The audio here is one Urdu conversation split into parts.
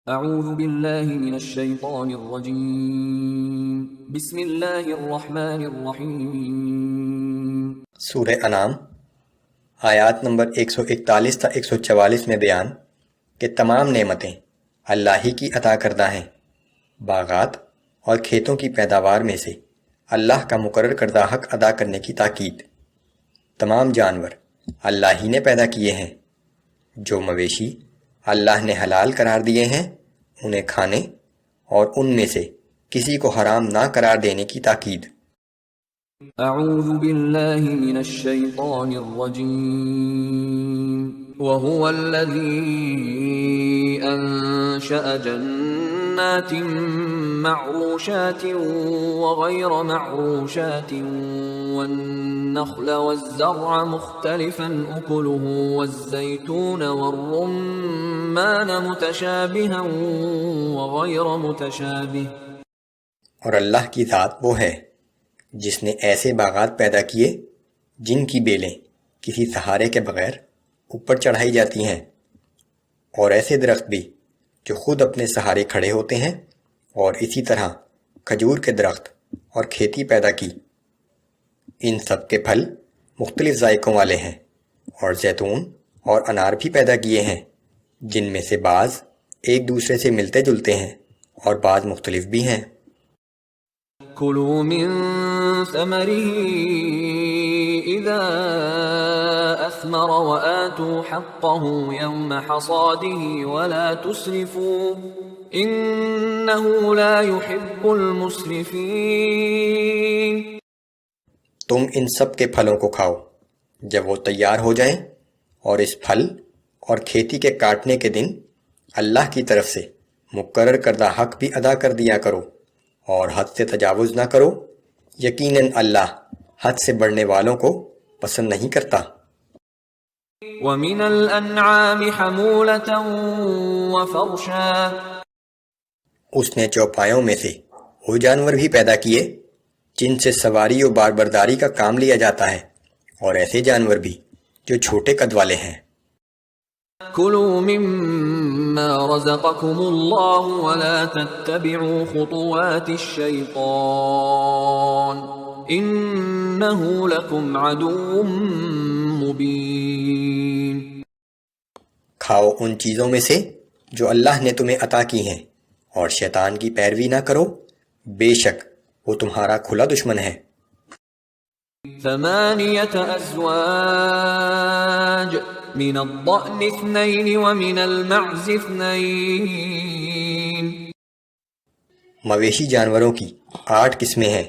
اعوذ باللہ من الشیطان الرجیم بسم اللہ الرحمن الرحیم۔ سورہ انعام آیات نمبر 141 تا 144 میں بیان کہ تمام نعمتیں اللہ ہی کی عطا کردہ ہیں۔ باغات اور کھیتوں کی پیداوار میں سے اللہ کا مقرر کردہ حق ادا کرنے کی تاکید۔ تمام جانور اللہ ہی نے پیدا کیے ہیں۔ جو مویشی اللہ نے حلال قرار دیے ہیں انہیں کھانے اور ان میں سے کسی کو حرام نہ قرار دینے کی تاکید۔ اعوذ باللہ من الشیطان الرجیم وهو الذی انشأ جنات معروشات وغیر معروشات والنخل والزرع مختلفا أكله والزيتون والرمان متشابها وغير متشابه۔ اور اللہ کی ذات وہ ہے جس نے ایسے باغات پیدا کیے جن کی بیلیں کسی سہارے کے بغیر اوپر چڑھائی جاتی ہیں، اور ایسے درخت بھی جو خود اپنے سہارے کھڑے ہوتے ہیں، اور اسی طرح کھجور کے درخت اور کھیتی پیدا کی۔ ان سب کے پھل مختلف ذائقوں والے ہیں، اور زیتون اور انار بھی پیدا کیے ہیں جن میں سے بعض ایک دوسرے سے ملتے جلتے ہیں اور بعض مختلف بھی ہیں۔ كلوا من ثمره إذا أثمر وآتوا حقه يوم حصاده ولا تسرفوا إنه لا يحب المسرفين۔ تم ان سب کے پھلوں کو کھاؤ جب وہ تیار ہو جائیں، اور اس پھل اور کھیتی کے کاٹنے کے دن اللہ کی طرف سے مقرر کردہ حق بھی ادا کر دیا کرو، اور حد سے تجاوز نہ کرو، یقیناً اللہ حد سے بڑھنے والوں کو پسند نہیں کرتا۔ وَمِنَ الْأَنْعَامِ حَمُولَةً وَفَرْشًا۔ اس نے چوپایوں میں سے وہ جانور بھی پیدا کیے جن سے سواری و باربرداری کا کام لیا جاتا ہے، اور ایسے جانور بھی جو چھوٹے قد والے ہیں۔ كُلُوا مِمَّا رَزَقَكُمُ اللَّهُ وَلَا تَتَّبِعُوا خُطُوَاتِ الشَّيْطَانِ إِنَّهُ لَكُمْ عَدُوٌّ مُبِينٌ۔ کھاؤ ان چیزوں میں سے جو اللہ نے تمہیں عطا کی ہیں، اور شیطان کی پیروی نہ کرو، بے شک وہ تمہارا کھلا دشمن ہے۔ ثمانية أزواج من الضأن اثنين ومن المعز اثنين۔ مویشی جانوروں کی 8 قسمیں ہیں،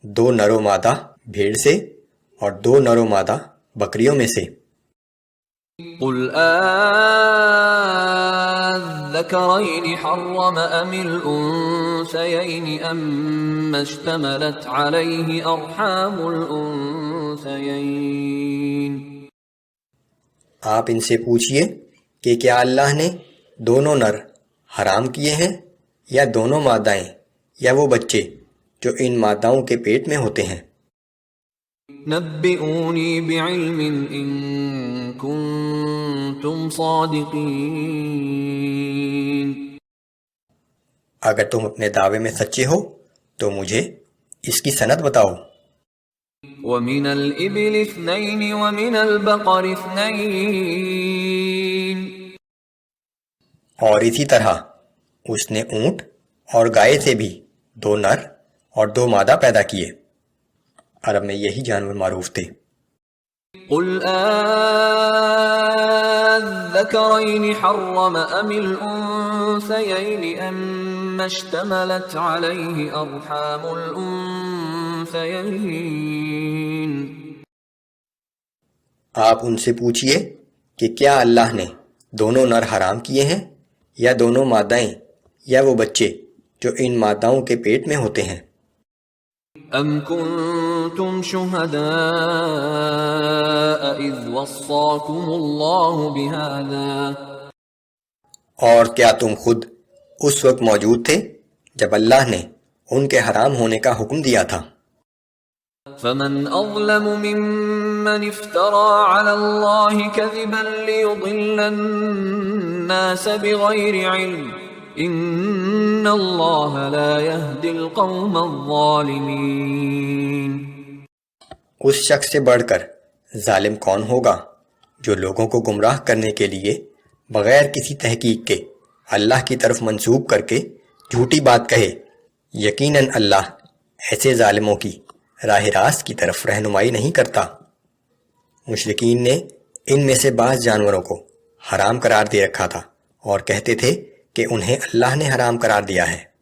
2 نر و مادہ بھیڑ سے اور 2 نر و مادہ بکریوں میں سے۔ قل آذكرين حرم أم الأنثيين أما اشتملت عليه أرحام الأنثيين۔ آپ ان سے پوچھئے کہ کیا اللہ نے دونوں نر حرام کیے ہیں یا دونوں مادائیں یا وہ بچے جو ان ماداؤں کے پیٹ میں ہوتے ہیں۔ نبئوني بعلم إن كنتم صادقين۔ اگر تم اپنے دعوے میں سچے ہو تو مجھے اس کی سند بتاؤ۔ ومن الإبل اثنين ومن البقر اثنين۔ اور اسی طرح اس نے اونٹ اور گائے سے بھی 2 نر اور 2 مادہ پیدا کیے۔ عرب میں یہی جانور معروف تھے۔ قل آذكرين حرم أم الأنثيين أما اشتملت عليه أرحام الأنثيين۔ آپ ان سے پوچھئے کہ کیا اللہ نے دونوں نر حرام کیے ہیں یا دونوں مادائیں یا وہ بچے جو ان ماداؤں کے پیٹ میں ہوتے ہیں۔ أَمْ كُنْتُمْ شُهَدَاءَ إِذْ وَصَّاكُمُ اللَّهُ بِهَذَا۔ اور کیا تم خود اس وقت موجود تھے جب اللہ نے ان کے حرام ہونے کا حکم دیا تھا۔ فَمَنْ أَظْلَمُ مِمَّنِ افْتَرَى عَلَى اللَّهِ كَذِبًا لِيُضِلَّ النَّاسَ بِغَيْرِ عِلْمٍ ان اللہ لا يهدی القوم الظالمین۔ اس شخص سے بڑھ کر ظالم کون ہوگا جو لوگوں کو گمراہ کرنے کے لیے بغیر کسی تحقیق کے اللہ کی طرف منسوب کر کے جھوٹی بات کہے۔ یقیناً اللہ ایسے ظالموں کی راہ راست کی طرف رہنمائی نہیں کرتا۔ مشرکین نے ان میں سے بعض جانوروں کو حرام قرار دے رکھا تھا اور کہتے تھے کہ انہیں اللہ نے حرام قرار دیا ہے۔